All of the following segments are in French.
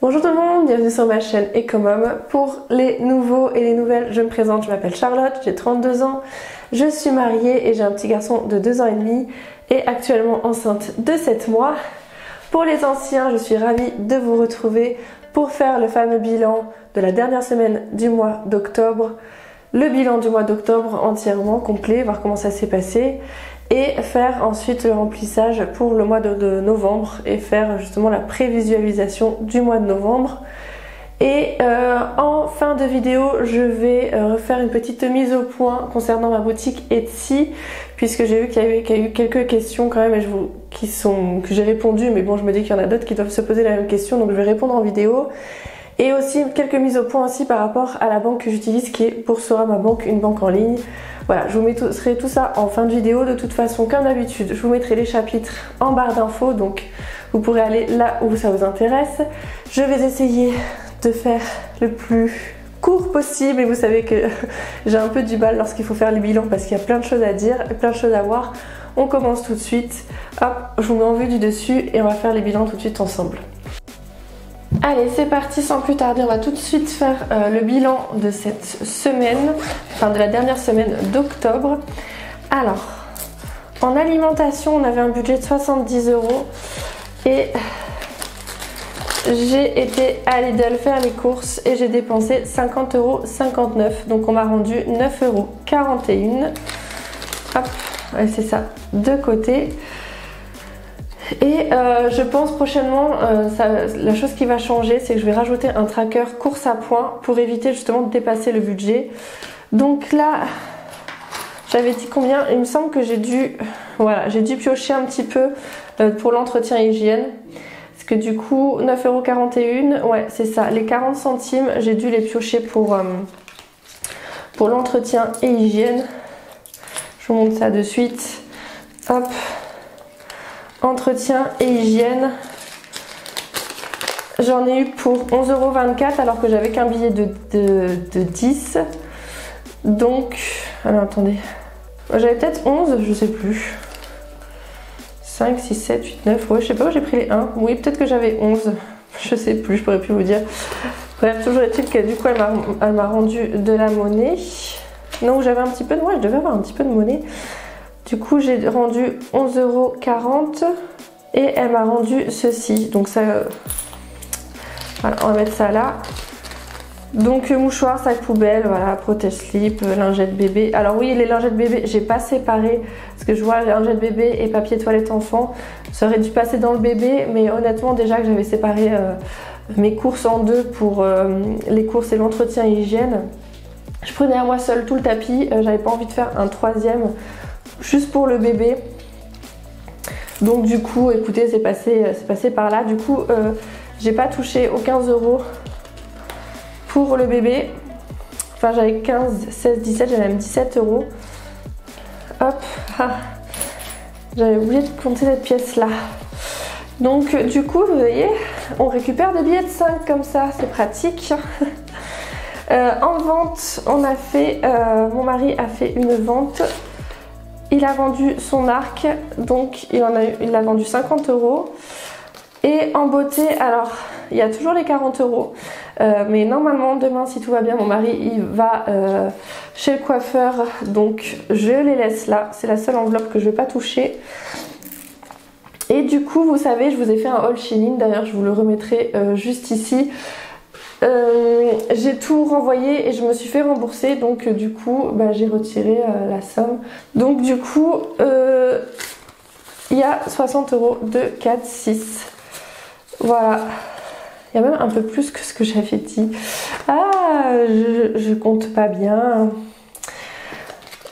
Bonjour tout le monde, bienvenue sur ma chaîne Ecomom. Pour les nouveaux et les nouvelles, je me présente, je m'appelle Charlotte, j'ai 32 ans, je suis mariée et j'ai un petit garçon de 2 ans et demi et actuellement enceinte de 7 mois. Pour les anciens, je suis ravie de vous retrouver pour faire le fameux bilan de la dernière semaine du mois d'octobre. Le bilan du mois d'octobre entièrement complet, voir comment ça s'est passé et faire ensuite le remplissage pour le mois de novembre et faire justement la prévisualisation du mois de novembre. Et en fin de vidéo, je vais refaire une petite mise au point concernant ma boutique Etsy, puisque j'ai vu qu'il y a eu quelques questions quand même et que j'ai répondu, mais bon, je me dis qu'il y en a d'autres qui doivent se poser la même question, donc je vais répondre en vidéo. Et aussi quelques mises au point aussi par rapport à la banque que j'utilise, qui est Boursorama Banque, une banque en ligne. Voilà, je vous mettrai tout ça en fin de vidéo. De toute façon, comme d'habitude, je vous mettrai les chapitres en barre d'infos, donc vous pourrez aller là où ça vous intéresse. Je vais essayer de faire le plus court possible et vous savez que j'ai un peu du mal lorsqu'il faut faire les bilans parce qu'il y a plein de choses à dire, plein de choses à voir. On commence tout de suite. Hop, je vous mets en vue du dessus et on va faire les bilans tout de suite ensemble. Allez, c'est parti, sans plus tarder, on va tout de suite faire le bilan de cette semaine, enfin de la dernière semaine d'octobre. Alors, en alimentation, on avait un budget de 70 € et j'ai été à Lidl faire les courses et j'ai dépensé 50,59 €. Donc on m'a rendu 9,41 €. Hop, ouais, c'est ça, de côté. Et je pense prochainement, la chose qui va changer, c'est que je vais rajouter un tracker course à points pour éviter justement de dépasser le budget. Donc là, j'avais dit combien? Il me semble que j'ai dû piocher un petit peu pour l'entretien hygiène. Parce que du coup, 9,41 €, ouais c'est ça, les 40 centimes, j'ai dû les piocher pour l'entretien et hygiène. Je vous montre ça de suite. Hop. Entretien et hygiène, j'en ai eu pour 11,24 € alors que j'avais qu'un billet de 10. Donc, alors attendez, j'avais peut-être 11, je sais plus. 5, 6, 7, 8, 9, ouais je sais pas où j'ai pris les 1. Oui, peut-être que j'avais 11, je sais plus, je pourrais plus vous dire. Bref, toujours est-il que du coup elle m'a rendu de la monnaie. Donc j'avais un petit peu de moi, je devais avoir un petit peu de monnaie. Du coup, j'ai rendu 11,40 € et elle m'a rendu ceci. Donc ça, voilà, on va mettre ça là. Donc mouchoir, sac poubelle, voilà, protège-slip, lingettes bébé. Alors oui, les lingettes bébé, j'ai pas séparé parce que je vois lingettes bébé et papier toilette enfant. Ça aurait dû passer dans le bébé, mais honnêtement déjà que j'avais séparé mes courses en deux pour les courses et l'entretien et hygiène. Je prenais à moi seule tout le tapis, j'avais pas envie de faire un troisième juste pour le bébé. Donc du coup, écoutez, c'est passé par là. Du coup, j'ai pas touché aux 15 € pour le bébé. Enfin, j'avais 15, 16, 17, j'avais même 17 €. Hop, ah, j'avais oublié de compter cette pièce-là. Donc du coup, vous voyez, on récupère des billets de 5 comme ça, c'est pratique. En vente, on a fait, mon mari a fait une vente. Il a vendu son arc, donc il a vendu 50 €. Et en beauté, alors il y a toujours les 40 €, mais normalement demain, si tout va bien, mon mari il va chez le coiffeur, donc je les laisse là. C'est la seule enveloppe que je vais pas toucher. Et du coup, vous savez, je vous ai fait un haul Shein, d'ailleurs je vous le remettrai juste ici. J'ai tout renvoyé et je me suis fait rembourser, donc du coup j'ai retiré la somme. Donc du coup il y a 60 € de 4, 6. Voilà, il y a même un peu plus que ce que j'avais dit. Ah, je compte pas bien.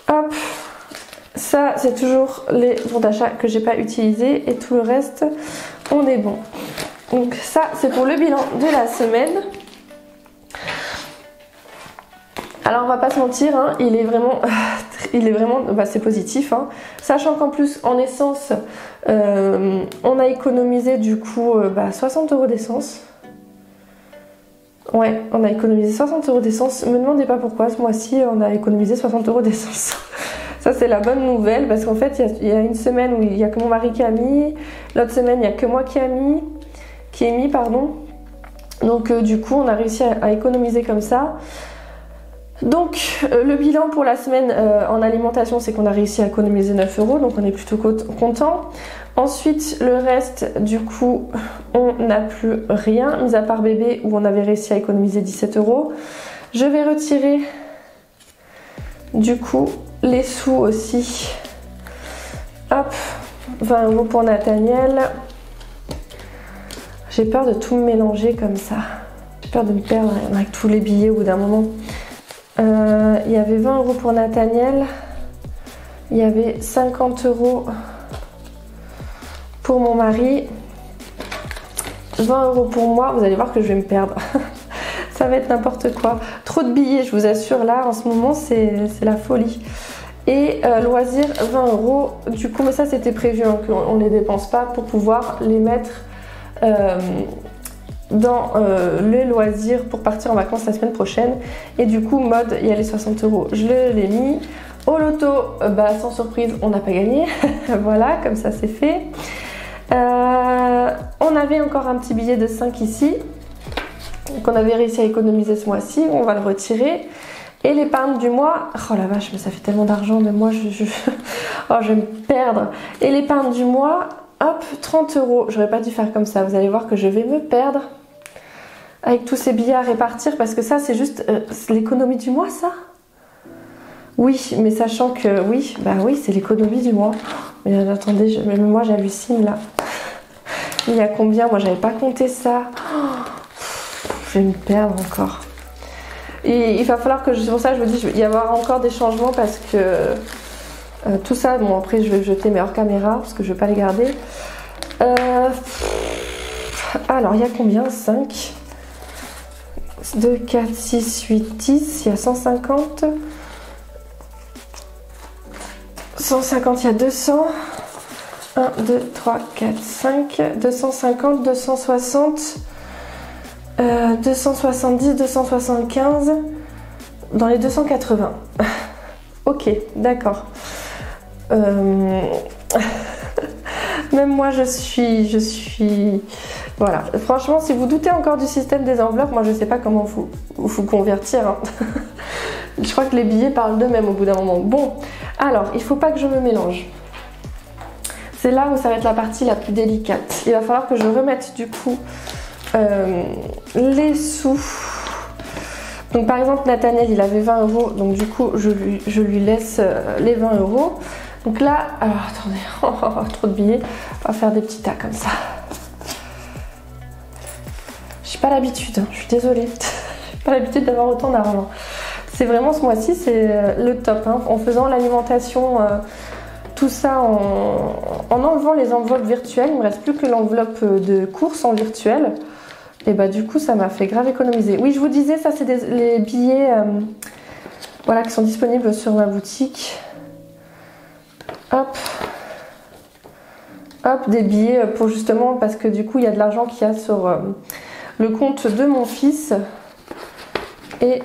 Hop, ça c'est toujours les bons d'achat que j'ai pas utilisés et tout le reste on est bon. Donc ça c'est pour le bilan de la semaine. Alors on va pas se mentir, hein, il est vraiment, c'est positif, hein. Sachant qu'en plus en essence, on a économisé du coup 60 € d'essence. Ouais, on a économisé 60 € d'essence. Me demandez pas pourquoi, ce mois-ci on a économisé 60 € d'essence. Ça c'est la bonne nouvelle parce qu'en fait il y a une semaine où il n'y a que mon mari qui a mis, l'autre semaine il n'y a que moi qui ai mis, pardon. Donc du coup on a réussi à économiser comme ça. Donc le bilan pour la semaine en alimentation, c'est qu'on a réussi à économiser 9 €, donc on est plutôt content. Ensuite le reste, du coup on n'a plus rien, mis à part bébé où on avait réussi à économiser 17 €. Je vais retirer du coup les sous aussi. Hop, 20 € pour Nathaniel. J'ai peur de tout mélanger comme ça. J'ai peur de me perdre avec tous les billets au bout d'un moment. Il y avait 20 € pour Nathaniel. Il y avait 50 € pour mon mari. 20 € pour moi. Vous allez voir que je vais me perdre. Ça va être n'importe quoi. Trop de billets, je vous assure. Là, en ce moment, c'est la folie. Et loisirs, 20 €. Du coup, mais ça, c'était prévu, hein, qu'on ne les dépense pas pour pouvoir les mettre dans les loisirs pour partir en vacances la semaine prochaine. Et du coup mode, il y a les 60 €, je l'ai mis. Au loto, sans surprise, on n'a pas gagné. Voilà, comme ça c'est fait. On avait encore un petit billet de 5 ici qu'on avait réussi à économiser ce mois-ci, on va le retirer. Et l'épargne du mois, oh la vache, mais ça fait tellement d'argent, mais moi oh, je vais me perdre. Et l'épargne du mois, hop, 30 €. J'aurais pas dû faire comme ça, vous allez voir que je vais me perdre avec tous ces billets à répartir, parce que ça c'est juste l'économie du mois, ça. Oui, mais sachant que oui, bah oui, c'est l'économie du mois. Mais attendez, même moi j'hallucine là. Il y a combien? Moi j'avais pas compté ça. Je vais me perdre encore. Et il va falloir que, c'est pour ça que je vous dis, il va y avoir encore des changements, parce que tout ça, bon après je vais jeter mes hors caméra parce que je vais pas les garder. Alors il y a combien? 5, 2, 4, 6, 8, 10, il y a 150. 150, il y a 200. 1, 2, 3, 4, 5. 250, 260. 270, 275. Dans les 280. Ok, d'accord. Même moi je suis voilà, franchement si vous doutez encore du système des enveloppes, moi je sais pas comment vous convertir, hein. Je crois que les billets parlent d'eux-mêmes au bout d'un moment. Bon, alors il faut pas que je me mélange, c'est là où ça va être la partie la plus délicate. Il va falloir que je remette du coup les sous. Donc par exemple Nathaniel il avait 20 €, donc du coup je lui laisse les 20 €. Donc là, alors attendez, trop de billets, on va faire des petits tas comme ça. J'ai pas l'habitude, hein, je suis désolée, j'ai pas l'habitude d'avoir autant d'argent. C'est vraiment ce mois-ci, c'est le top, hein. En faisant l'alimentation, tout ça en enlevant les enveloppes virtuelles, il me reste plus que l'enveloppe de course en virtuel. Et bah du coup ça m'a fait grave économiser. Oui, je vous disais, ça c'est les billets voilà, qui sont disponibles sur ma boutique. Hop, hop, des billets pour justement, parce que du coup il y a de l'argent qu'il y a sur le compte de mon fils. Et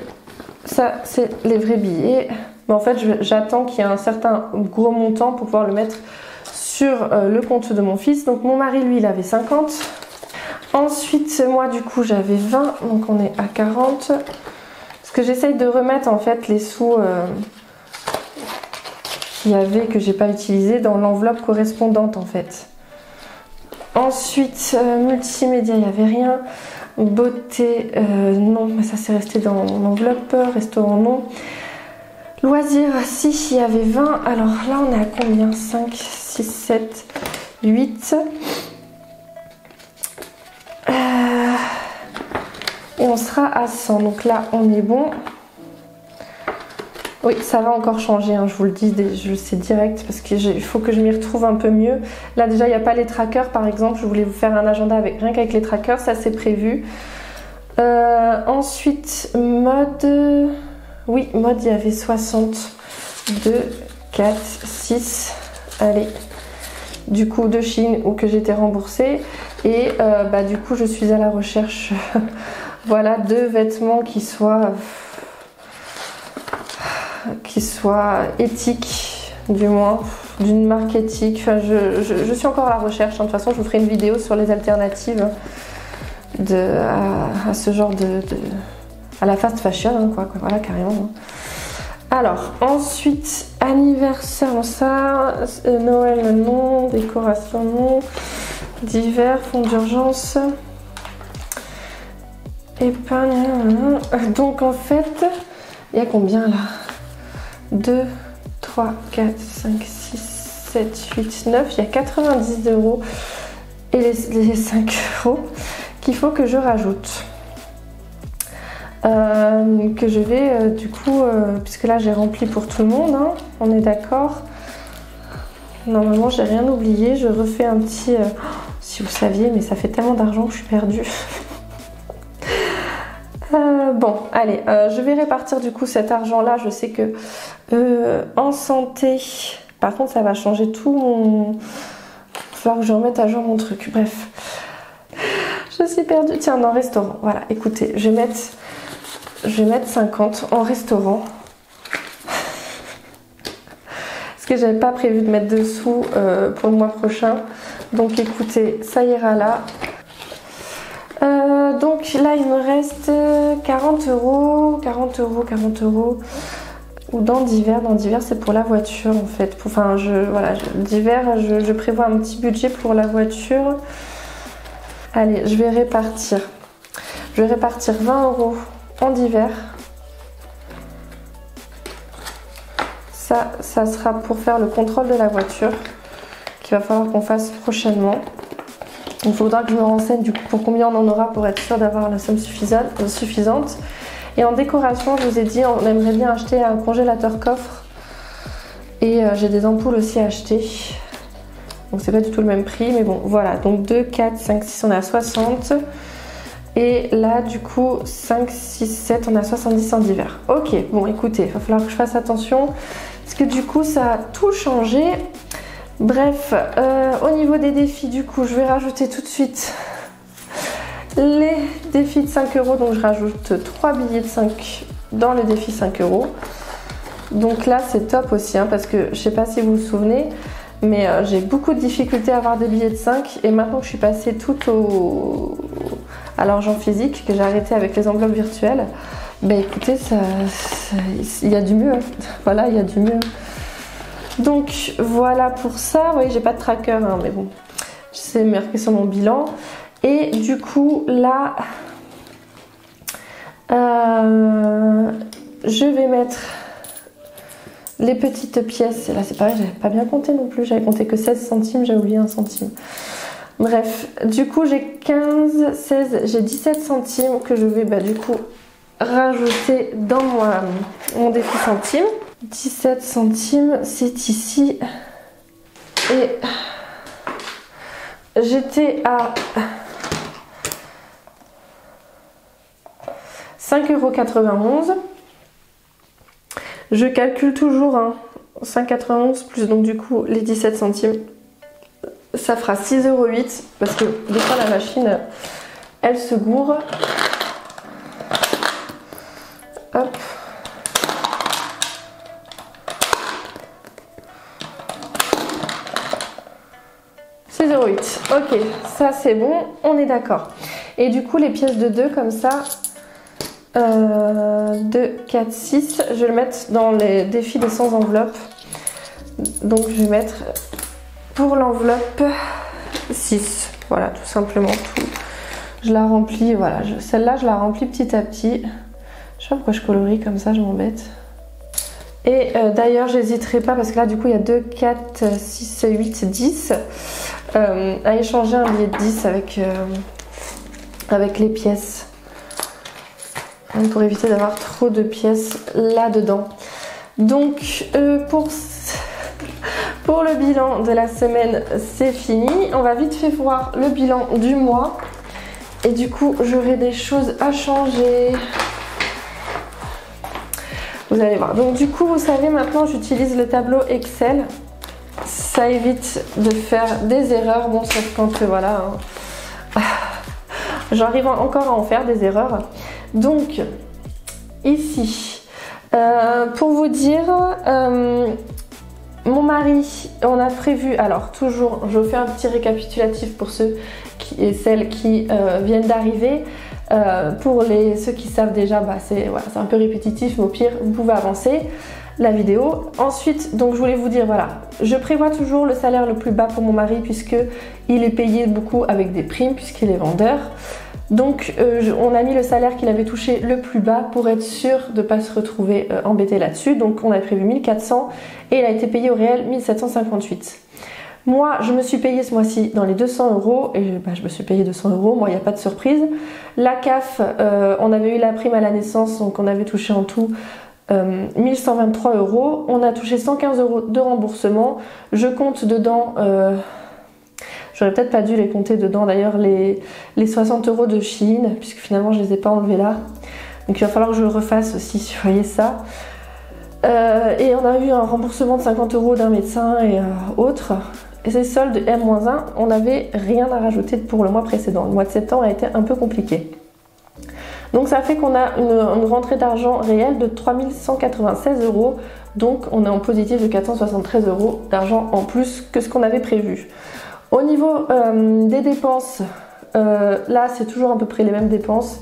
ça c'est les vrais billets. Mais en fait j'attends qu'il y ait un certain gros montant pour pouvoir le mettre sur le compte de mon fils. Donc mon mari lui il avait 50. Ensuite moi du coup j'avais 20, donc on est à 40. Parce que j'essaye de remettre en fait les sous qu'il y avait, que j'ai pas utilisé, dans l'enveloppe correspondante en fait. Ensuite multimédia il n'y avait rien. Beauté non, mais ça c'est resté dans l'enveloppe. Restaurant non. Loisirs si, il y avait 20. Alors là on est à combien? 5, 6, 7, 8. Et on sera à 100, donc là on est bon. Oui, ça va encore changer, hein, je vous le dis, je le sais direct, parce qu'il faut que je m'y retrouve un peu mieux. Là déjà il n'y a pas les trackers par exemple, je voulais vous faire un agenda rien qu'avec les trackers, ça c'est prévu. Ensuite mode, oui mode il y avait 60, 2, 4, 6, allez, du coup de Chine ou que j'étais remboursée. Et du coup je suis à la recherche voilà, de vêtements qui soient éthiques, du moins d'une marque éthique. Enfin, je suis encore à la recherche, hein. De toute façon je vous ferai une vidéo sur les alternatives à ce genre à la fast fashion, hein, quoi, voilà, carrément. Hein. Alors, ensuite, anniversaire, non, ça, Noël, non, décoration, non, d'hiver, fonds d'urgence, épargne, donc en fait, il y a combien là? 2, 3, 4, 5, 6, 7, 8, 9, il y a 90 € et les 5 € qu'il faut que je rajoute. Que je vais du coup, puisque là j'ai rempli pour tout le monde, hein, on est d'accord. Normalement j'ai rien oublié, je refais un petit, si vous saviez, mais ça fait tellement d'argent que je suis perdue. Bon, allez, je vais répartir du coup cet argent là, je sais que en santé, par contre ça va changer tout mon... Il va falloir que je remette à jour mon truc, bref. Je suis perdue, tiens, dans restaurant, voilà, écoutez, je vais mettre 50 en restaurant. Parce que j'avais pas prévu de mettre de sous pour le mois prochain. Donc écoutez, ça ira là. Donc là il me reste 40 €. 40 €, 40 €. Ou dans d'hiver. Dans d'hiver c'est pour la voiture en fait. Enfin voilà, d'hiver je prévois un petit budget pour la voiture. Allez, je vais répartir. Je vais répartir 20 € en d'hiver. Ça sera pour faire le contrôle de la voiture qu'il va falloir qu'on fasse prochainement. Il faudra que je me renseigne du coup pour combien on en aura pour être sûr d'avoir la somme suffisante. Et en décoration, je vous ai dit, on aimerait bien acheter un congélateur coffre. Et j'ai des ampoules aussi à acheter. Donc c'est pas du tout le même prix, mais bon, voilà. Donc 2, 4, 5, 6, on est à 60. Et là, du coup, 5, 6, 7, on est à 70 en d'hiver. Ok, bon, écoutez, il va falloir que je fasse attention. Parce que du coup, ça a tout changé. Bref, au niveau des défis, du coup, je vais rajouter tout de suite les défis de 5 €. Donc, je rajoute 3 billets de 5 dans le défi 5 €. Donc là, c'est top aussi, hein, parce que je sais pas si vous vous souvenez, mais j'ai beaucoup de difficultés à avoir des billets de 5. Et maintenant que je suis passée tout à l'argent physique, que j'ai arrêté avec les enveloppes virtuelles, ben écoutez, il y a du mieux. Hein. Voilà, il y a du mieux. Donc voilà pour ça. Vous voyez, j'ai pas de tracker, hein, mais bon, c'est marqué sur mon bilan. Et du coup, là, je vais mettre les petites pièces. Et là, c'est pareil, j'avais pas bien compté non plus. J'avais compté que 16 centimes, j'ai oublié 1 centime. Bref, du coup, j'ai 15, 16, j'ai 17 centimes que je vais du coup rajouter dans mon défi centime. 17 centimes, c'est ici. Et j'étais à 5,91 €. Je calcule toujours 5,91 plus donc du coup les 17 centimes. Ça fera 6,08 € parce que des fois la machine elle se gourre. Hop. Ok, ça c'est bon, on est d'accord. Et du coup les pièces de 2 comme ça, 2, 4, 6, je vais le mettre dans les défis des 100 enveloppes. Donc je vais mettre pour l'enveloppe 6, voilà tout simplement tout. Je la remplis, voilà, celle-là je la remplis petit à petit. Je sais pas pourquoi je colorie comme ça, je m'embête. Et d'ailleurs j'hésiterai pas parce que là du coup il y a 2, 4, 6, 8, 10 à échanger un billet de 10 avec les pièces pour éviter d'avoir trop de pièces là-dedans. Donc pour le bilan de la semaine c'est fini. On va vite fait voir le bilan du mois et du coup j'aurai des choses à changer. Vous allez voir. Donc du coup, vous savez, maintenant j'utilise le tableau Excel. Ça évite de faire des erreurs. Bon, sauf quand voilà. J'arrive encore à en faire des erreurs. Donc ici, pour vous dire, mon mari, on a prévu. Alors toujours, je fais un petit récapitulatif pour ceux et celles qui viennent d'arriver. Pour ceux qui savent déjà, c'est un peu répétitif, mais au pire, vous pouvez avancer la vidéo. Ensuite, donc je voulais vous dire, voilà, je prévois toujours le salaire le plus bas pour mon mari puisque il est payé beaucoup avec des primes puisqu'il est vendeur. Donc on a mis le salaire qu'il avait touché le plus bas pour être sûr de ne pas se retrouver embêté là-dessus. Donc on avait prévu 1400 et il a été payé au réel 1758. Moi, je me suis payée ce mois-ci dans les 200 € et je me suis payée 200 €. Moi, il n'y a pas de surprise. La CAF, on avait eu la prime à la naissance, donc on avait touché en tout 1123 €. On a touché 115 € de remboursement. Je compte dedans, j'aurais peut-être pas dû les compter dedans d'ailleurs, les 60 € de Shein, puisque finalement je les ai pas enlevés là. Donc il va falloir que je le refasse aussi, si vous voyez ça. Et on a eu un remboursement de 50 € d'un médecin et autres. Et ces soldes M-1, on n'avait rien à rajouter pour le mois précédent. Le mois de septembre a été un peu compliqué. Donc ça fait qu'on a une rentrée d'argent réelle de 3196 €. Donc on est en positif de 473 € d'argent en plus que ce qu'on avait prévu. Au niveau des dépenses, là c'est toujours à peu près les mêmes dépenses.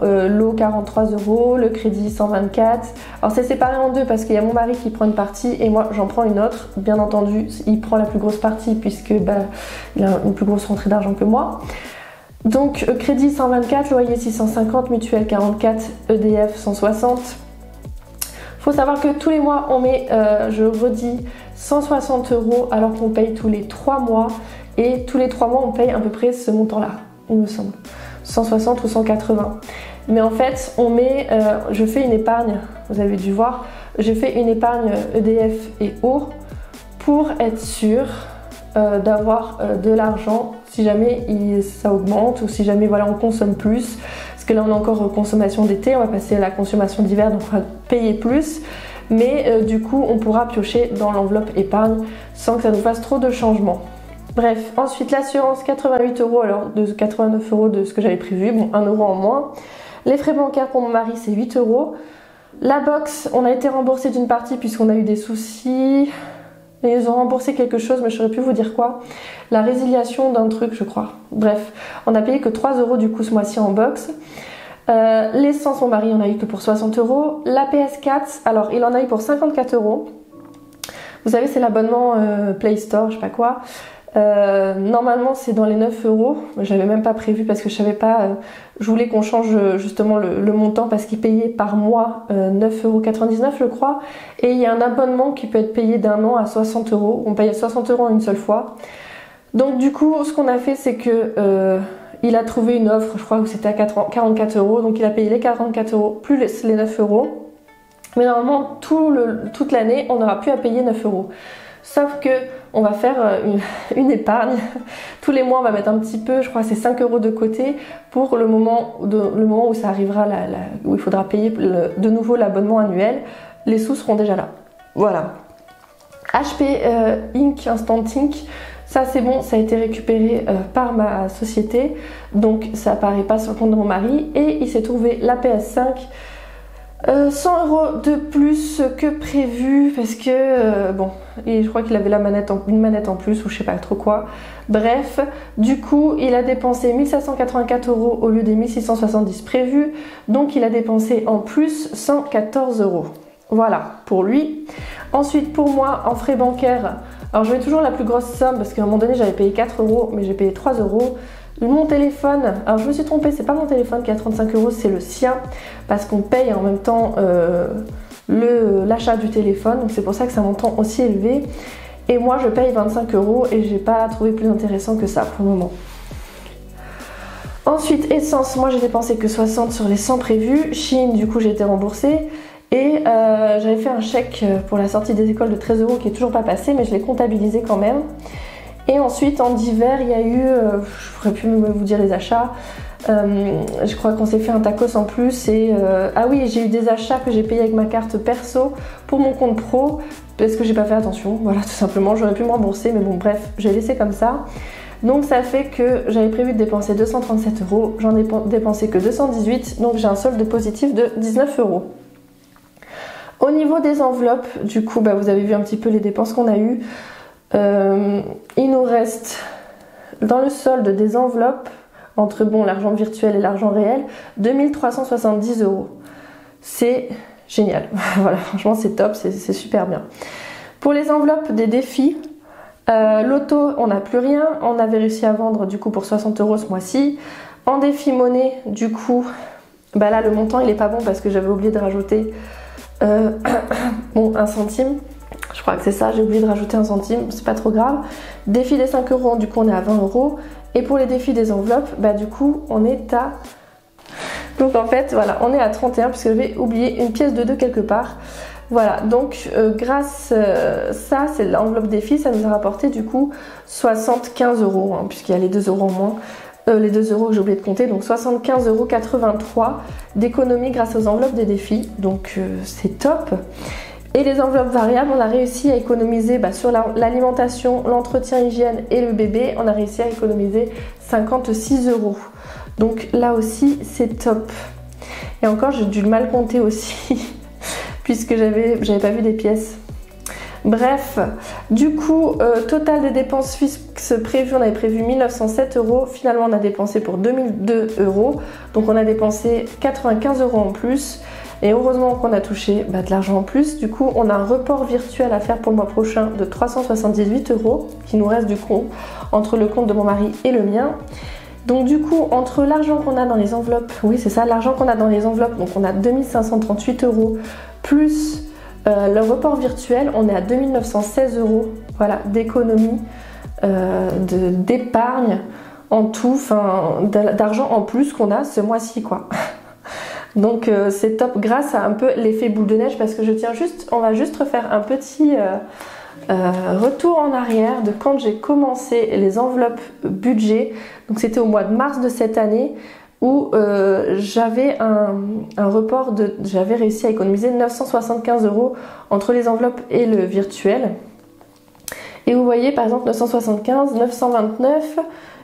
L'eau 43 €, le crédit 124. Alors c'est séparé en deux parce qu'il y a mon mari qui prend une partie et moi j'en prends une autre. Bien entendu, il prend la plus grosse partie puisque il a une plus grosse rentrée d'argent que moi. Donc crédit 124, loyer 650, mutuelle 44, EDF 160. Faut savoir que tous les mois on met, je redis, 160 € alors qu'on paye tous les 3 mois. Et tous les 3 mois on paye à peu près ce montant-là, il me semble. 160 ou 180. Mais en fait, je fais une épargne, vous avez dû voir, j'ai fait une épargne EDF et eau pour être sûre d'avoir de l'argent si jamais ça augmente ou si jamais on consomme plus. Parce que là on est encore en consommation d'été, on va passer à la consommation d'hiver donc on va payer plus. Mais du coup on pourra piocher dans l'enveloppe épargne sans que ça nous fasse trop de changements. Bref, ensuite l'assurance 88 € alors de 89 € de ce que j'avais prévu, bon 1 € en moins. Les frais bancaires pour mon mari c'est 8 €. La box, on a été remboursé d'une partie puisqu'on a eu des soucis. Ils ont remboursé quelque chose mais je saurais plus vous dire quoi. La résiliation d'un truc je crois. Bref, on a payé que 3 € du coup ce mois-ci en box. L'essence, mon mari, on a eu que pour 60 €. La PS4, alors il en a eu pour 54 €. Vous savez, c'est l'abonnement Play Store, je sais pas quoi. Normalement c'est dans les 9 €. J'avais même pas prévu parce que je savais pas. Je voulais qu'on change justement le montant parce qu'il payait par mois 9,99 € je crois. Et il y a un abonnement qui peut être payé d'un an à 60 €. On paye 60 € une seule fois. Donc du coup ce qu'on a fait c'est que il a trouvé une offre, je crois que c'était à 44 €. Donc il a payé les 44 € plus les 9 €. Mais normalement toute l'année on n'aura plus à payer 9 €. Sauf que on va faire une épargne. Tous les mois on va mettre un petit peu, je crois que c'est 5 € de côté pour le moment où ça arrivera, où il faudra payer de nouveau l'abonnement annuel. Les sous seront déjà là. Voilà. HP Ink, Instant Ink, ça c'est bon, ça a été récupéré par ma société. Donc ça apparaît pas sur le compte de mon mari. Et il s'est trouvé la PS5. 100 € de plus que prévu parce que bon, et je crois qu'il avait une manette en plus ou je sais pas trop quoi. Bref, du coup il a dépensé 1784 € au lieu des 1670 prévus, donc il a dépensé en plus 114 €. Voilà pour lui. Ensuite pour moi en frais bancaires, alors je mets toujours la plus grosse somme parce qu'à un moment donné j'avais payé 4 € mais j'ai payé 3 €. Mon téléphone, alors je me suis trompée, c'est pas mon téléphone qui a 35 €, c'est le sien parce qu'on paye en même temps l'achat du téléphone, donc c'est pour ça que c'est un montant aussi élevé. Et moi je paye 25 € et j'ai pas trouvé plus intéressant que ça pour le moment. Ensuite essence, moi j'ai dépensé que 60 sur les 100 prévus. Shein, du coup j'ai été remboursée. Et j'avais fait un chèque pour la sortie des écoles de 13 € qui est toujours pas passé, mais je l'ai comptabilisé quand même. Et ensuite en divers il y a eu, je pourrais plus vous dire les achats, je crois qu'on s'est fait un tacos en plus et ah oui, j'ai eu des achats que j'ai payés avec ma carte perso pour mon compte pro parce que j'ai pas fait attention, voilà tout simplement, j'aurais pu me rembourser mais bon bref, j'ai laissé comme ça. Donc ça fait que j'avais prévu de dépenser 237 €, j'en ai dépensé que 218, donc j'ai un solde positif de 19 €. Au niveau des enveloppes, du coup vous avez vu un petit peu les dépenses qu'on a eues. Il nous reste dans le solde des enveloppes, entre bon, l'argent virtuel et l'argent réel, 2370 €. C'est génial. Voilà, franchement c'est top, c'est super bien. Pour les enveloppes des défis, Loto, on n'a plus rien. On avait réussi à vendre du coup pour 60 € ce mois-ci. En défi monnaie, du coup, bah là le montant il est pas bon parce que j'avais oublié de rajouter bon, 1 centime. Je crois que c'est ça, j'ai oublié de rajouter 1 centime, c'est pas trop grave. Défi des 5 €, du coup on est à 20 €. Et pour les défis des enveloppes, bah du coup on est à... Donc en fait, voilà, on est à 31 puisque j'avais oublié une pièce de 2 quelque part. Voilà, donc grâce ça, c'est l'enveloppe défi, ça nous a rapporté du coup 75 €, hein, puisqu'il y a les 2 € en moins. Les 2 € que j'ai oublié de compter, donc 75,83 € d'économie grâce aux enveloppes des défis, donc c'est top. Et les enveloppes variables, on a réussi à économiser sur l'alimentation, l'entretien hygiène et le bébé, on a réussi à économiser 56 €. Donc là aussi, c'est top. Et encore, j'ai dû mal compter aussi, puisque j'avais pas vu des pièces. Bref, du coup, total des dépenses fixes prévues, on avait prévu 1907 €. Finalement, on a dépensé pour 2002 €. Donc, on a dépensé 95 € en plus. Et heureusement qu'on a touché de l'argent en plus. Du coup, on a un report virtuel à faire pour le mois prochain de 378 € qui nous reste du coup entre le compte de mon mari et le mien. Donc du coup, entre l'argent qu'on a dans les enveloppes, oui c'est ça, l'argent qu'on a dans les enveloppes, donc on a 2538 € plus le report virtuel, on est à 2916 € voilà, d'économie, d'épargne en tout, d'argent en plus qu'on a ce mois-ci quoi. Donc c'est top grâce à un peu l'effet boule de neige parce que on va juste refaire un petit retour en arrière de quand j'ai commencé les enveloppes budget. Donc c'était au mois de mars de cette année où j'avais un report j'avais réussi à économiser 975 € entre les enveloppes et le virtuel. Et vous voyez par exemple 975, 929,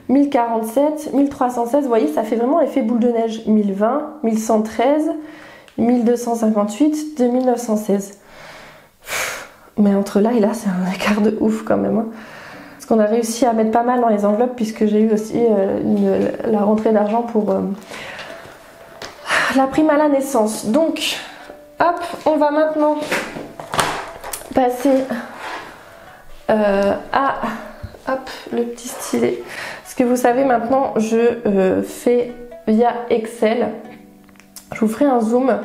1047, 1316, vous voyez ça fait vraiment l'effet boule de neige. 1020, 1113, 1258, 2916. Mais entre là et là c'est un écart de ouf quand même. Hein. Parce qu'on a réussi à mettre pas mal dans les enveloppes puisque j'ai eu aussi la rentrée d'argent pour la prime à la naissance. Donc hop, on va maintenant passer à le petit stylet. Parce que vous savez maintenant je fais via Excel. Je vous ferai un zoom.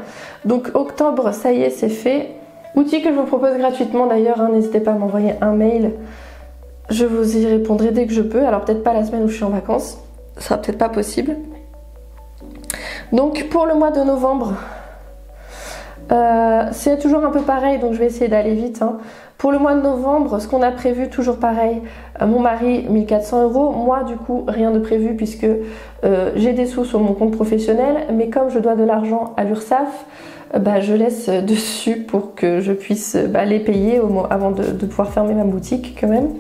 Donc octobre, ça y est, c'est fait. Outil que je vous propose gratuitement d'ailleurs, hein, n'hésitez pas à m'envoyer un mail. Je vous y répondrai dès que je peux. Alors peut-être pas la semaine où je suis en vacances. Ça sera peut-être pas possible. Donc pour le mois de novembre, c'est toujours un peu pareil, donc je vais essayer d'aller vite. Hein. Pour le mois de novembre, ce qu'on a prévu, toujours pareil, mon mari 1400 €, moi du coup rien de prévu puisque j'ai des sous sur mon compte professionnel, mais comme je dois de l'argent à l'URSSAF, je laisse dessus pour que je puisse les payer avant de pouvoir fermer ma boutique quand même.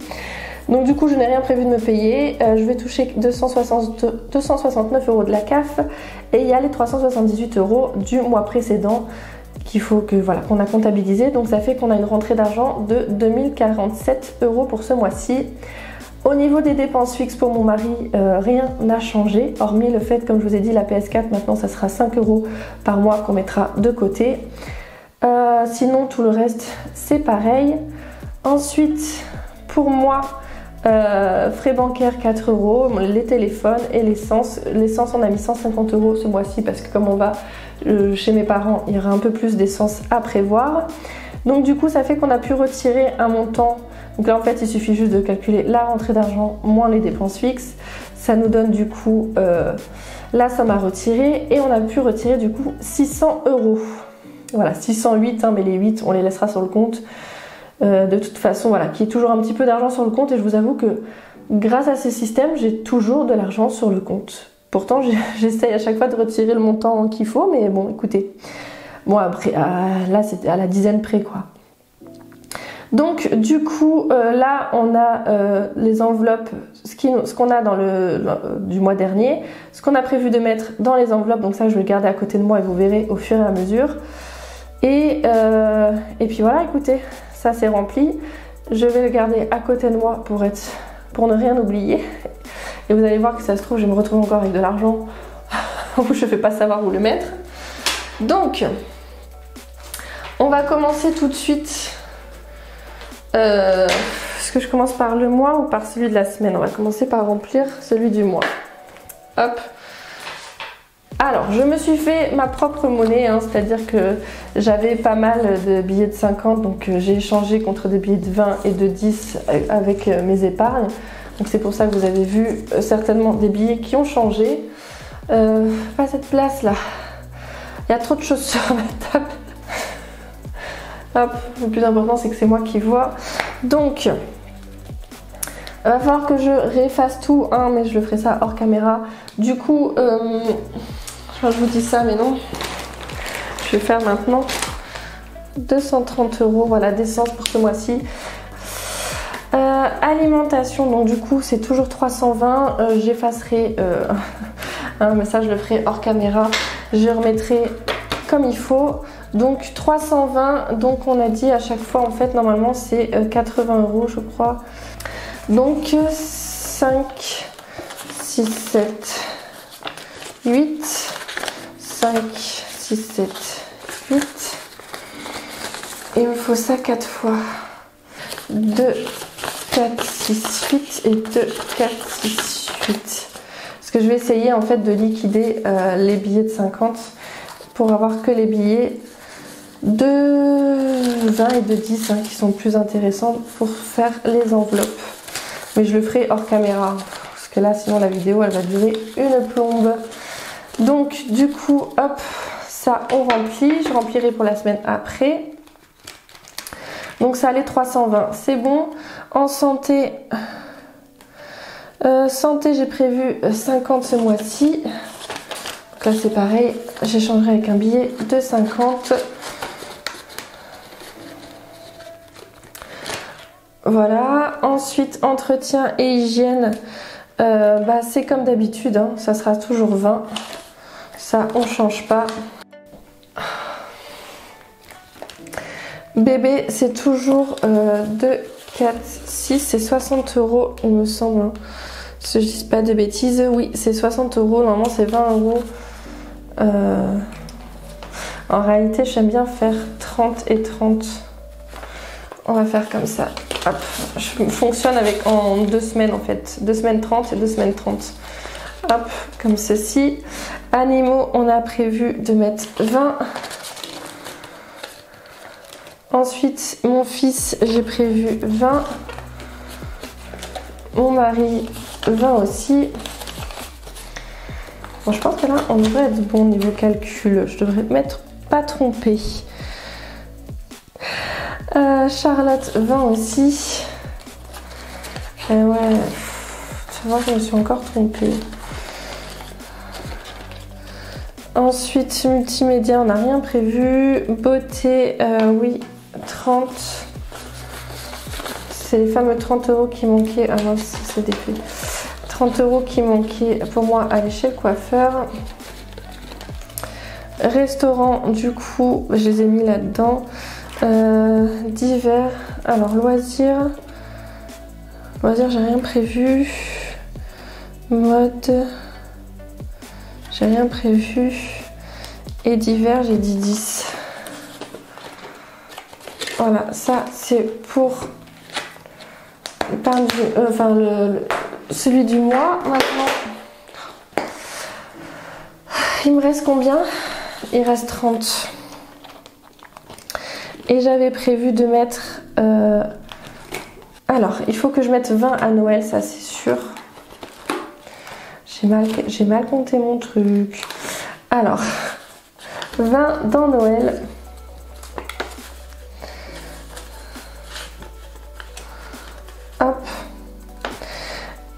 Donc du coup je n'ai rien prévu de me payer, je vais toucher 269 € de la CAF et il y a les 378 € du mois précédent qu'il faut qu'on a comptabilisé, donc ça fait qu'on a une rentrée d'argent de 2047 € pour ce mois-ci. Au niveau des dépenses fixes pour mon mari, rien n'a changé, hormis le fait, comme je vous ai dit, la PS4 maintenant ça sera 5 € par mois qu'on mettra de côté. Sinon tout le reste c'est pareil. Ensuite pour moi, frais bancaires 4 €, les téléphones et l'essence. L'essence on a mis 150 € ce mois-ci parce que comme on va chez mes parents, il y aura un peu plus d'essence à prévoir. Donc du coup ça fait qu'on a pu retirer un montant. Donc là en fait il suffit juste de calculer la rentrée d'argent moins les dépenses fixes. Ça nous donne du coup la somme à retirer et on a pu retirer du coup 600 €. Voilà, 608 hein, mais les 8 on les laissera sur le compte. De toute façon voilà, qu'il y ait toujours un petit peu d'argent sur le compte et je vous avoue que grâce à ce système j'ai toujours de l'argent sur le compte. Pourtant j'essaye à chaque fois de retirer le montant qu'il faut, mais bon écoutez, bon après là c'était à la dizaine près quoi. Donc du coup là on a les enveloppes, ce qu'on a dans du mois dernier, ce qu'on a prévu de mettre dans les enveloppes, donc ça je vais le garder à côté de moi et vous verrez au fur et à mesure. Et puis voilà, écoutez, ça c'est rempli. Je vais le garder à côté de moi pour ne rien oublier. Et vous allez voir que ça se trouve, je vais me retrouver encore avec de l'argent où je ne vais pas savoir où le mettre. Donc, on va commencer tout de suite. Est-ce que je commence par le mois ou par celui de la semaine? On va commencer par remplir celui du mois. Hop. Alors, je me suis fait ma propre monnaie, hein, c'est-à-dire que j'avais pas mal de billets de 50, donc j'ai échangé contre des billets de 20 et de 10 avec mes épargnes. Donc c'est pour ça que vous avez vu certainement des billets qui ont changé. Pas cette place là. Il y a trop de choses sur ma table. Hop, le plus important c'est que c'est moi qui vois. Donc, il va falloir que je réefface tout, hein, mais je le ferai ça hors caméra. Du coup, je vous dis ça, mais non. Je vais faire maintenant 230 €, voilà, d'essence pour ce mois-ci. Alimentation, donc du coup c'est toujours 320. J'effacerai mais ça je le ferai hors caméra. Je remettrai comme il faut. Donc 320, donc on a dit à chaque fois en fait normalement c'est 80 € je crois. Donc 5, 6, 7, 8, 5, 6, 7, 8. Et il me faut ça 4 fois. 2, 4, 6, 8 et 2, 4, 6, 8. Parce que je vais essayer en fait de liquider les billets de 50 pour avoir que les billets de 20 et de 10 hein, qui sont plus intéressants pour faire les enveloppes. Mais je le ferai hors caméra parce que là sinon la vidéo elle va durer une plombe. Donc du coup hop, ça on remplit. Je remplirai pour la semaine après. Donc ça allait 320, c'est bon. En santé, santé j'ai prévu 50 ce mois-ci. Donc là c'est pareil, j'échangerai avec un billet de 50. Voilà, ensuite entretien et hygiène, c'est comme d'habitude, hein, ça sera toujours 20. Ça on change pas. Bébé, c'est toujours 2, 4, 6, c'est 60 € il me semble. Hein. Si je dis pas de bêtises, oui, c'est 60 €, normalement c'est 20 €. En réalité, j'aime bien faire 30 et 30. On va faire comme ça. Hop. Je fonctionne avec en 2 semaines en fait. 2 semaines 30 et 2 semaines 30. Hop, comme ceci. Animaux, on a prévu de mettre 20. Ensuite, mon fils, j'ai prévu 20. Mon mari, 20 aussi. Bon, je pense que là, on devrait être bon niveau calcul. Je devrais m'être pas trompée. Charlotte, 20 aussi. Et ouais, tu vois, je me suis encore trompée. Ensuite, multimédia, on n'a rien prévu. Beauté, oui. 30, c'est les fameux 30 € qui manquaient. Ah non, c'est défait. 30 € qui manquaient pour moi à aller chez le coiffeur. Restaurant, du coup, je les ai mis là-dedans. Divers, alors loisirs, j'ai rien prévu. Mode, j'ai rien prévu. Et divers, j'ai dit 10. Voilà, ça c'est pour celui du mois. Maintenant, il me reste combien? Il reste 30. Et j'avais prévu de mettre... Alors, il faut que je mette 20 à Noël, ça c'est sûr. J'ai mal compté mon truc. Alors, 20 dans Noël. Hop.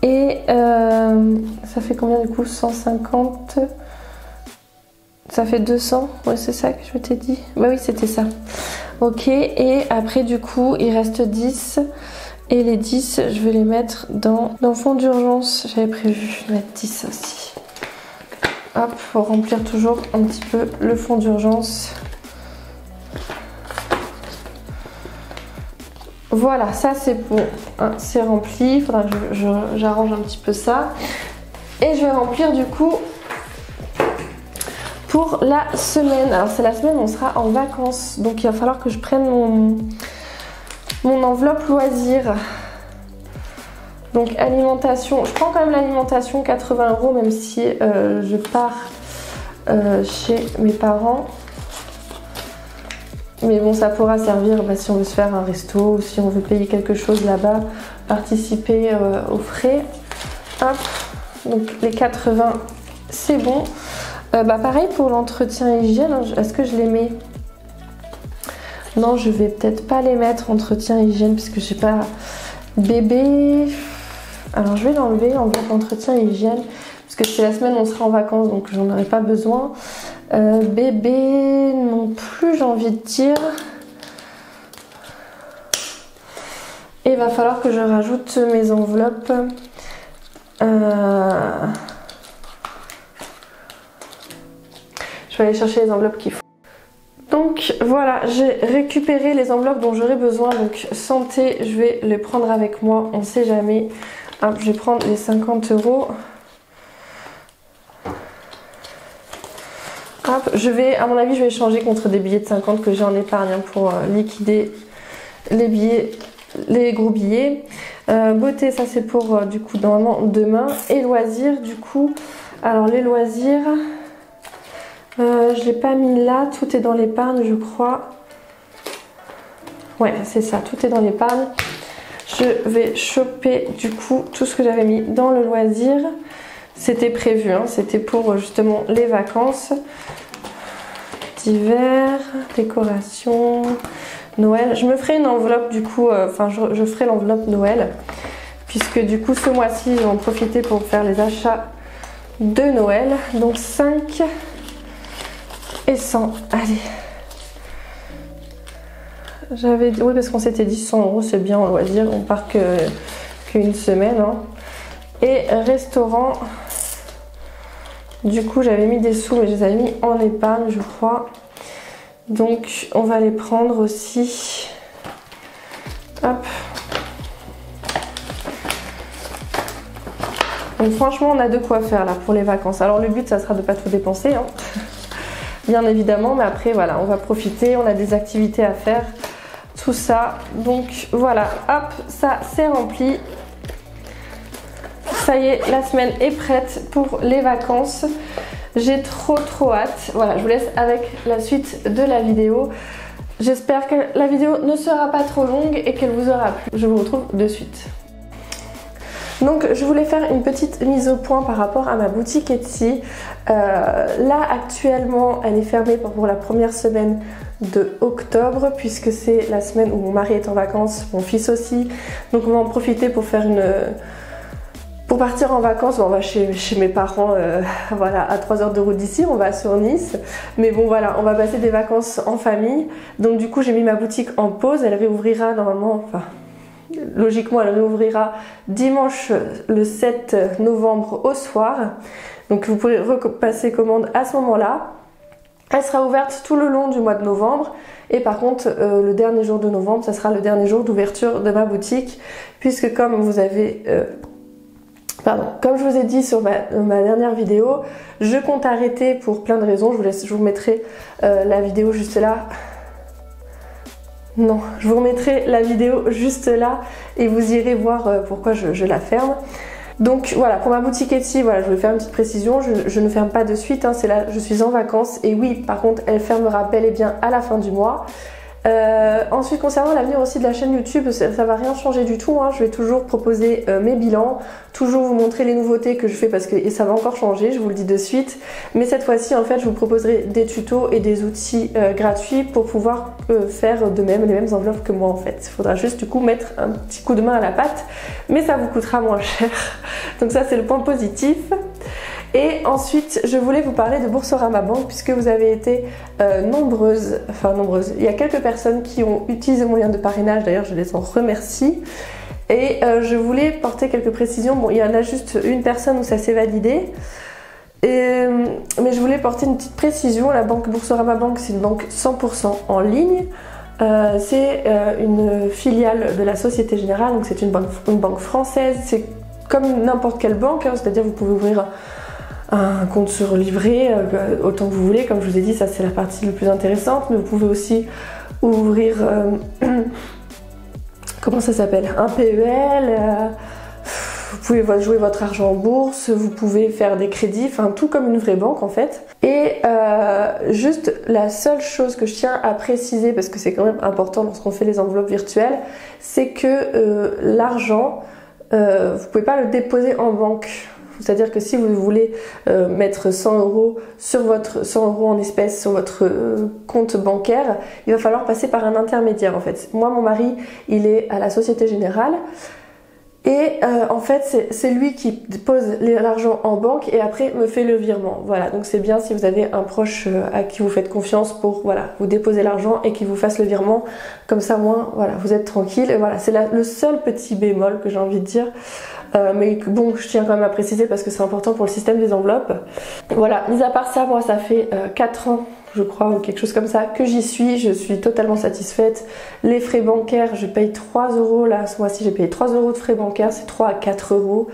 Et ça fait combien du coup? 150. Ça fait 200. Ouais, c'est ça que je t'ai dit. Bah oui, c'était ça. Ok. Et après du coup, il reste 10. Et les 10, je vais les mettre dans le fond d'urgence. J'avais prévu de mettre 10 aussi. Hop, faut remplir toujours un petit peu le fond d'urgence. Voilà, ça c'est bon, hein, c'est rempli. Il faudra que j'arrange un petit peu ça. Et je vais remplir du coup pour la semaine. Alors c'est la semaine où on sera en vacances. Donc il va falloir que je prenne mon enveloppe loisir. Donc alimentation, je prends quand même l'alimentation 80 € même si je pars chez mes parents. Mais bon, ça pourra servir si on veut se faire un resto ou si on veut payer quelque chose là-bas, participer aux frais. Hop, donc les 80, c'est bon. Pareil pour l'entretien hygiène, hein, est-ce que je les mets? Non, je vais peut-être pas les mettre entretien hygiène puisque j'ai pas bébé. Alors je vais l'enlever, enveloppe entretien hygiène, parce que c'est la semaine où on sera en vacances donc j'en aurai pas besoin. Bébé non plus, j'ai envie de dire. Et il va falloir que je rajoute mes enveloppes. Je vais aller chercher les enveloppes qu'il faut. Donc voilà, j'ai récupéré les enveloppes dont j'aurai besoin. Donc santé, je vais les prendre avec moi, on ne sait jamais. Hop, je vais prendre les 50 €. Hop, à mon avis, je vais échanger contre des billets de 50 que j'ai en épargne pour liquider les billets, les gros billets. Beauté, ça c'est pour du coup normalement demain. Et loisirs, du coup, alors les loisirs, je l'ai pas mis là, tout est dans l'épargne, je crois. Ouais, c'est ça, tout est dans l'épargne. Je vais choper du coup tout ce que j'avais mis dans le loisir. C'était prévu, hein, c'était pour justement les vacances d'hiver, décoration, Noël. Je me ferai une enveloppe du coup, je ferai l'enveloppe Noël. Puisque du coup ce mois-ci, je vais en profiter pour faire les achats de Noël. Donc 5 et 100, allez. Oui, parce qu'on s'était dit 100 €, c'est bien en loisir, on part qu'une semaine. Hein. Et restaurant, du coup j'avais mis des sous, mais je les avais mis en épargne, je crois. Donc on va les prendre aussi. Hop. Donc franchement, on a de quoi faire là pour les vacances. Alors le but, ça sera de ne pas tout dépenser, hein. Bien évidemment, mais après voilà, on va profiter, on a des activités à faire. Tout ça, donc voilà, hop, ça c'est rempli. Ça y est, la semaine est prête pour les vacances. J'ai trop hâte. Voilà, je vous laisse avec la suite de la vidéo. J'espère que la vidéo ne sera pas trop longue et qu'elle vous aura plu. Je vous retrouve de suite. Donc je voulais faire une petite mise au point par rapport à ma boutique Etsy. Là actuellement elle est fermée pour la première semaine de octobre puisque c'est la semaine où mon mari est en vacances, mon fils aussi. Donc on va en profiter pour faire pour partir en vacances. On va chez mes parents, voilà, à 3 heures de route d'ici, on va sur Nice. Mais bon voilà, on va passer des vacances en famille. Donc du coup j'ai mis ma boutique en pause, elle réouvrira normalement, logiquement elle réouvrira dimanche le 7 novembre au soir. Donc vous pourrez repasser commande à ce moment-là. Elle sera ouverte tout le long du mois de novembre. Et par contre le dernier jour de novembre, ça sera le dernier jour d'ouverture de ma boutique. Puisque comme vous avez... comme je vous ai dit sur ma dernière vidéo, je compte arrêter pour plein de raisons. Je vous mettrai la vidéo juste là. Non, je vous remettrai la vidéo juste là et vous irez voir pourquoi je la ferme. Donc voilà, pour ma boutique Etsy, voilà, je voulais faire une petite précision, je ne ferme pas de suite, hein, c'est là, je suis en vacances et oui, par contre, elle fermera bel et bien à la fin du mois. Ensuite, concernant l'avenir aussi de la chaîne YouTube, ça va rien changer du tout, hein. Je vais toujours proposer mes bilans, toujours vous montrer les nouveautés que je fais parce que ça va encore changer, je vous le dis de suite. Mais cette fois-ci, en fait, je vous proposerai des tutos et des outils gratuits pour pouvoir faire de même les mêmes enveloppes que moi en fait. Il faudra juste du coup mettre un petit coup de main à la pâte, mais ça vous coûtera moins cher. Donc ça, c'est le point positif. Et ensuite, je voulais vous parler de Boursorama Banque puisque vous avez été nombreuses. Il y a quelques personnes qui ont utilisé mon lien de parrainage, d'ailleurs je les en remercie. Et je voulais porter quelques précisions. Bon, il y en a juste une personne où ça s'est validé. Mais je voulais porter une petite précision. La banque Boursorama Banque, c'est une banque 100% en ligne. c'est une filiale de la Société Générale, donc c'est une banque française, c'est comme n'importe quelle banque, hein, c'est-à-dire vous pouvez ouvrir un compte sur livret autant que vous voulez, comme je vous ai dit, ça c'est la partie la plus intéressante, mais vous pouvez aussi ouvrir, comment ça s'appelle, un PEL, vous pouvez jouer votre argent en bourse, vous pouvez faire des crédits, enfin tout comme une vraie banque en fait. Et juste la seule chose que je tiens à préciser, parce que c'est quand même important lorsqu'on fait les enveloppes virtuelles, c'est que l'argent, vous pouvez pas le déposer en banque. C'est-à-dire que si vous voulez mettre 100 € sur votre 100 € en espèces sur votre compte bancaire, il va falloir passer par un intermédiaire en fait. Moi, mon mari, il est à la Société Générale. Et en fait, c'est lui qui pose l'argent en banque et après me fait le virement. Voilà, donc c'est bien si vous avez un proche à qui vous faites confiance pour vous déposer l'argent et qu'il vous fasse le virement. Comme ça, moins, voilà, vous êtes tranquille. Et voilà, c'est le seul petit bémol que j'ai envie de dire. Mais bon, je tiens quand même à préciser parce que c'est important pour le système des enveloppes. Voilà, mis à part ça, moi ça fait 4 ans, je crois, ou quelque chose comme ça, que j'y suis. Je suis totalement satisfaite. Les frais bancaires, je paye 3 € là, ce mois-ci j'ai payé 3 € de frais bancaires, c'est 3 à 4 €.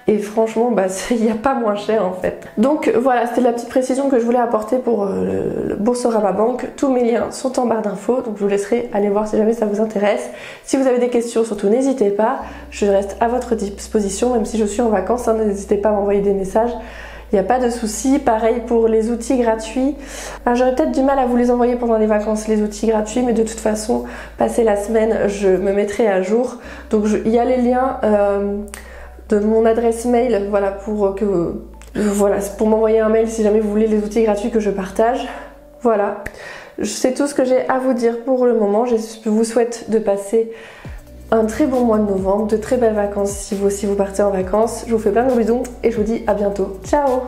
Et franchement, il n'y a pas moins cher en fait. Donc voilà, c'était la petite précision que je voulais apporter pour le Boursorama Bank. Tous mes liens sont en barre d'infos, donc je vous laisserai aller voir si jamais ça vous intéresse. Si vous avez des questions, surtout n'hésitez pas, je reste à votre disposition, même si je suis en vacances, hein, n'hésitez pas à m'envoyer des messages. Il n'y a pas de souci. Pareil pour les outils gratuits. J'aurais peut-être du mal à vous les envoyer pendant les vacances, les outils gratuits, mais de toute façon, passé la semaine, je me mettrai à jour. Donc il y a les liens de mon adresse mail, voilà, pour m'envoyer un mail si jamais vous voulez les outils gratuits que je partage. Voilà, c'est tout ce que j'ai à vous dire pour le moment. Je vous souhaite de passer un très bon mois de novembre, de très belles vacances si vous aussi vous partez en vacances. Je vous fais plein de gros bisous et je vous dis à bientôt. Ciao!